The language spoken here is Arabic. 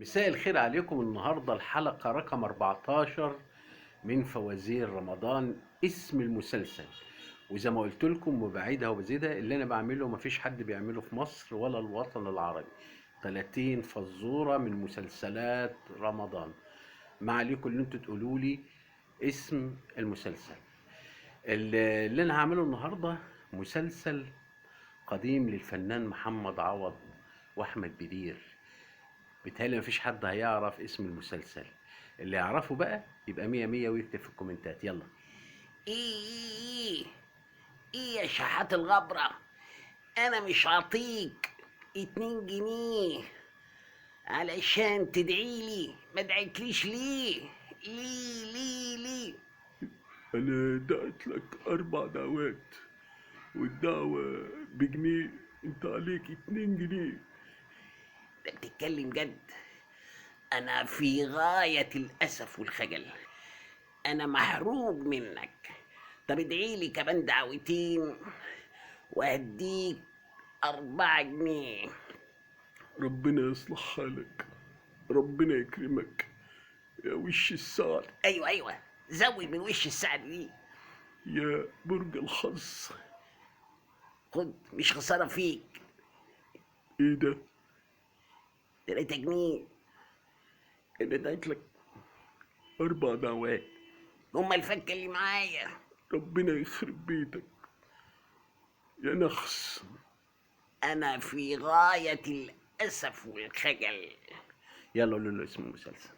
مساء الخير عليكم. النهاردة الحلقة رقم 14 من فوازير رمضان. اسم المسلسل، وزي ما قلت لكم وبعيدها وبزيدها، اللي انا بعمله مفيش حد بيعمله في مصر ولا الوطن العربي. 30 فزورة من مسلسلات رمضان. ما عليكم اللي انتوا تقولوا لي اسم المسلسل. اللي انا هعمله النهاردة مسلسل قديم للفنان محمد عوض واحمد بدير. بيتهيألي مفيش حد هيعرف اسم المسلسل. اللي يعرفه بقى يبقى مية مية ويكتب في الكومنتات. يلا. ايه ايه يا شحات الغبرة، انا مش هعطيك 2 جنيه علشان تدعيلي. ما دعيتليش ليه؟ ليه؟ أنا دعت لك 4 دعوات، والدعوة بجنيه. أنت عليك 2 جنيه. انت بتتكلم جد؟ انا في غاية الاسف والخجل، انا محروق منك. طب ادعيلي كمان دعوتين وهديك 4 جنيه. ربنا يصلح حالك، ربنا يكرمك يا وش السعد، ايوه، زود من وش السعد دي. يا برج الحظ. خد، مش خسارة فيك. إيه ده؟ 3 جنيه. أنا دعت لك 4 دعوات. هما الفكة اللي معايا. ربنا يخرب بيتك يا نخس. أنا في غاية الأسف والخجل. يلا قولوا له اسم المسلسل.